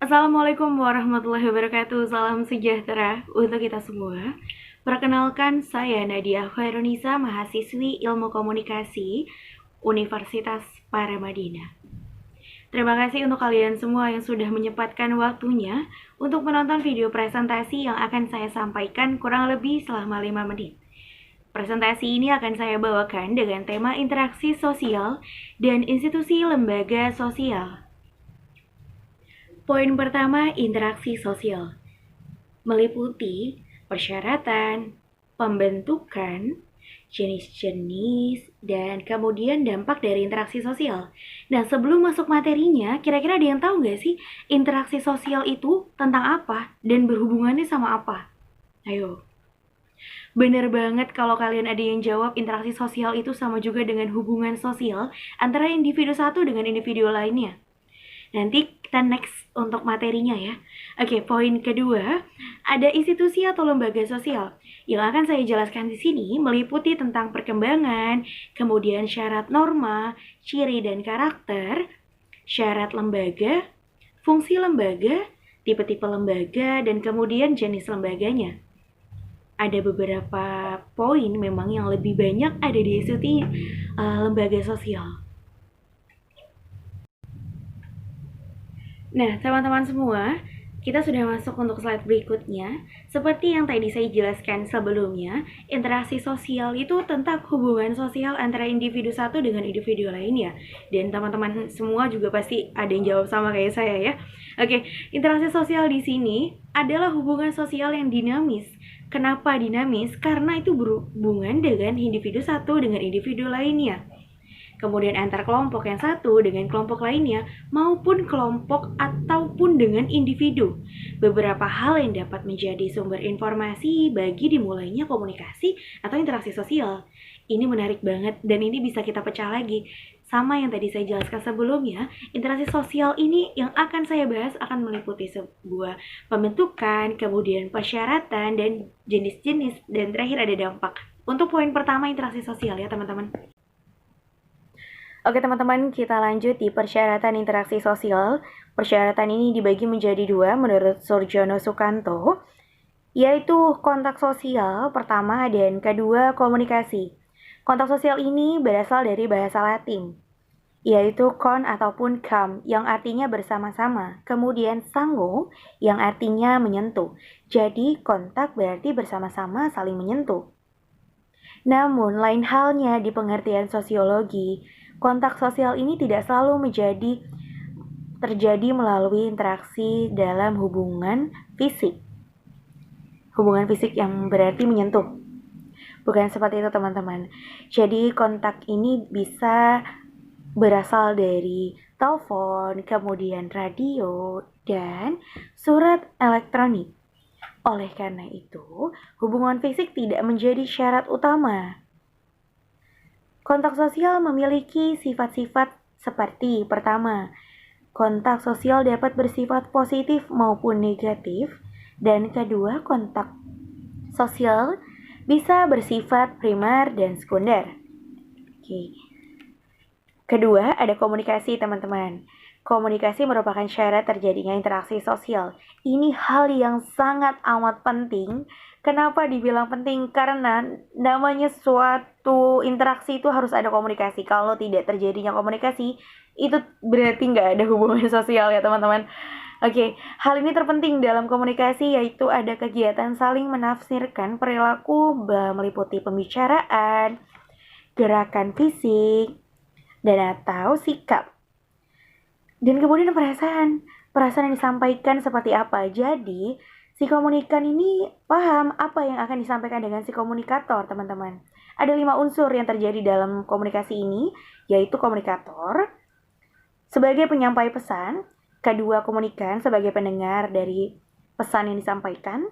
Assalamualaikum warahmatullahi wabarakatuh. Salam sejahtera untuk kita semua. Perkenalkan, saya Nadia Khairunisa, mahasiswi Ilmu Komunikasi Universitas Paramadina. Terima kasih untuk kalian semua yang sudah menyempatkan waktunya untuk menonton video presentasi yang akan saya sampaikan kurang lebih selama 5 menit. Presentasi ini akan saya bawakan dengan tema interaksi sosial dan institusi lembaga sosial. Poin pertama, interaksi sosial. Meliputi persyaratan, pembentukan, jenis-jenis, dan kemudian dampak dari interaksi sosial. Nah, sebelum masuk materinya, kira-kira ada yang tahu nggak sih interaksi sosial itu tentang apa dan berhubungannya sama apa? Ayo. Bener banget kalau kalian ada yang jawab interaksi sosial itu sama juga dengan hubungan sosial antara individu satu dengan individu lainnya. Nanti kita next untuk materinya ya. Oke, poin kedua, ada institusi atau lembaga sosial. Yang akan saya jelaskan di sini meliputi tentang perkembangan, kemudian syarat norma, ciri dan karakter, syarat lembaga, fungsi lembaga, tipe-tipe lembaga, dan kemudian jenis lembaganya. Ada beberapa poin memang yang lebih banyak ada di institusi lembaga sosial. Nah, teman-teman semua, kita sudah masuk untuk slide berikutnya. Seperti yang tadi saya jelaskan sebelumnya, interaksi sosial itu tentang hubungan sosial antara individu satu dengan individu lainnya. Dan teman-teman semua juga pasti ada yang jawab sama kayak saya ya. Oke, interaksi sosial di sini adalah hubungan sosial yang dinamis. Kenapa dinamis? Karena itu berhubungan dengan individu satu dengan individu lainnya. Kemudian antar kelompok yang satu dengan kelompok lainnya, maupun kelompok ataupun dengan individu. Beberapa hal yang dapat menjadi sumber informasi bagi dimulainya komunikasi atau interaksi sosial. Ini menarik banget dan ini bisa kita pecah lagi. Sama yang tadi saya jelaskan sebelumnya, interaksi sosial ini yang akan saya bahas akan meliputi sebuah pembentukan, kemudian persyaratan, dan jenis-jenis, dan terakhir ada dampak. Untuk poin pertama, interaksi sosial ya teman-teman. Oke teman-teman, kita lanjut di persyaratan interaksi sosial. Persyaratan ini dibagi menjadi dua menurut Surjono Sukanto, yaitu kontak sosial pertama dan kedua komunikasi. Kontak sosial ini berasal dari bahasa Latin, yaitu kon ataupun kam yang artinya bersama-sama, kemudian sango yang artinya menyentuh. Jadi kontak berarti bersama-sama saling menyentuh. Namun lain halnya di pengertian sosiologi, kontak sosial ini tidak selalu terjadi melalui interaksi dalam hubungan fisik. Hubungan fisik yang berarti menyentuh. Bukan seperti itu teman-teman. Jadi kontak ini bisa berasal dari telepon, kemudian radio, dan surat elektronik. Oleh karena itu, hubungan fisik tidak menjadi syarat utama. Kontak sosial memiliki sifat-sifat seperti pertama, kontak sosial dapat bersifat positif maupun negatif, dan kedua, kontak sosial bisa bersifat primer dan sekunder. Oke. Kedua, ada komunikasi teman-teman. Komunikasi merupakan syarat terjadinya interaksi sosial. Ini hal yang sangat amat penting. Kenapa dibilang penting? Karena namanya suatu interaksi itu harus ada komunikasi. Kalau tidak terjadinya komunikasi, itu berarti nggak ada hubungan sosial ya teman-teman. Oke, hal ini terpenting dalam komunikasi yaitu ada kegiatan saling menafsirkan perilaku meliputi pembicaraan, gerakan fisik, dan atau sikap. Dan kemudian perasaan yang disampaikan seperti apa. Jadi, si komunikan ini paham apa yang akan disampaikan dengan si komunikator, teman-teman. Ada 5 unsur yang terjadi dalam komunikasi ini, yaitu komunikator sebagai penyampai pesan, kedua komunikan sebagai pendengar dari pesan yang disampaikan,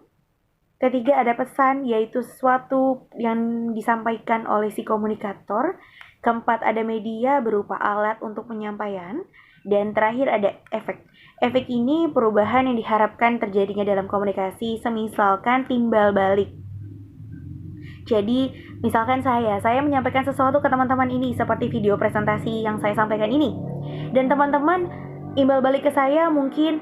ketiga ada pesan yaitu sesuatu yang disampaikan oleh si komunikator, keempat ada media berupa alat untuk penyampaian, dan terakhir ada efek. Efek ini perubahan yang diharapkan terjadinya dalam komunikasi, semisalkan timbal balik. Jadi, misalkan saya menyampaikan sesuatu ke teman-teman ini seperti video presentasi yang saya sampaikan ini. Dan teman-teman imbal balik ke saya mungkin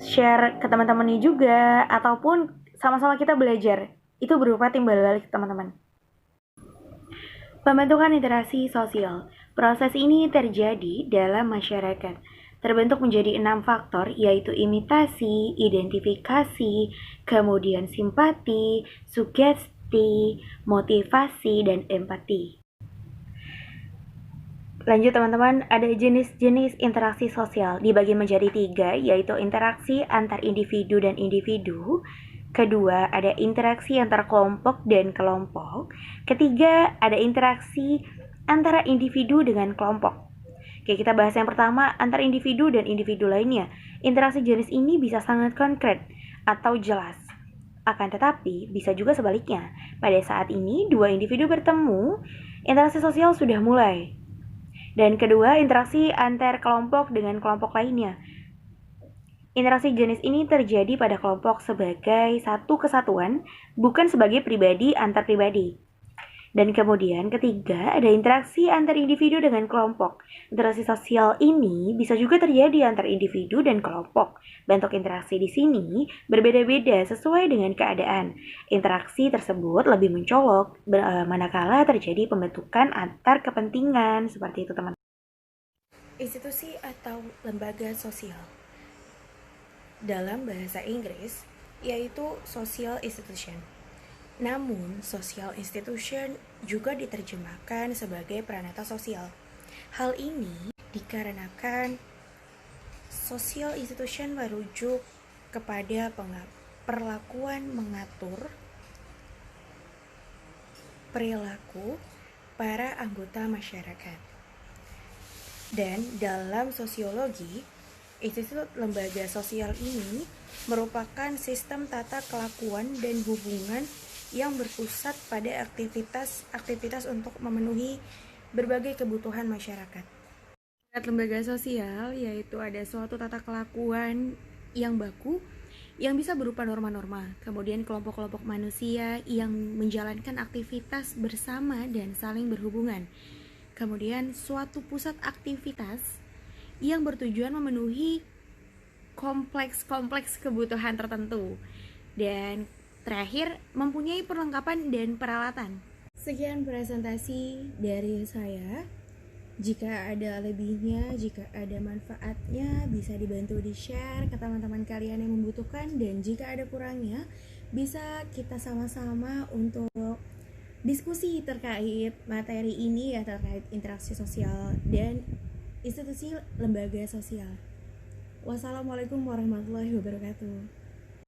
share ke teman-temannya juga, ataupun sama-sama kita belajar. Itu berupa timbal balik, teman-teman. Pembentukan interaksi sosial. Proses ini terjadi dalam masyarakat. Terbentuk menjadi 6 faktor, yaitu imitasi, identifikasi, kemudian simpati, sugesti, motivasi, dan empati. Lanjut teman-teman, ada jenis-jenis interaksi sosial dibagi menjadi 3, yaitu interaksi antar individu dan individu. Kedua, ada interaksi antar kelompok dan kelompok. Ketiga, ada interaksi antara individu dengan kelompok. Oke, kita bahas yang pertama, antar individu dan individu lainnya. Interaksi jenis ini bisa sangat konkret atau jelas. Akan tetapi, bisa juga sebaliknya. Pada saat ini, dua individu bertemu, interaksi sosial sudah mulai. Dan kedua, interaksi antar kelompok dengan kelompok lainnya. Interaksi jenis ini terjadi pada kelompok sebagai satu kesatuan, bukan sebagai pribadi antar pribadi. Dan kemudian ketiga, ada interaksi antar individu dengan kelompok. Interaksi sosial ini bisa juga terjadi antar individu dan kelompok. Bentuk interaksi di sini berbeda-beda sesuai dengan keadaan. Interaksi tersebut lebih mencolok manakala terjadi pembentukan antar kepentingan. Seperti itu, teman-teman. Institusi atau lembaga sosial. Dalam bahasa Inggris, yaitu social institution. Namun, social institution juga diterjemahkan sebagai pranata sosial. Hal ini dikarenakan social institution merujuk kepada perlakuan mengatur perilaku para anggota masyarakat. Dan dalam sosiologi, institut lembaga sosial ini merupakan sistem tata kelakuan dan hubungan yang berpusat pada aktivitas untuk memenuhi berbagai kebutuhan masyarakat. Lembaga sosial yaitu ada suatu tata kelakuan yang baku yang bisa berupa norma-norma, kemudian kelompok-kelompok manusia yang menjalankan aktivitas bersama dan saling berhubungan, kemudian suatu pusat aktivitas yang bertujuan memenuhi kompleks kebutuhan tertentu, dan terakhir, mempunyai perlengkapan dan peralatan. Sekian presentasi dari saya. Jika ada lebihnya, jika ada manfaatnya, bisa dibantu di-share ke teman-teman kalian yang membutuhkan. Dan jika ada kurangnya, bisa kita sama-sama untuk diskusi terkait materi ini ya, terkait interaksi sosial dan institusi lembaga sosial. Wassalamualaikum warahmatullahi wabarakatuh.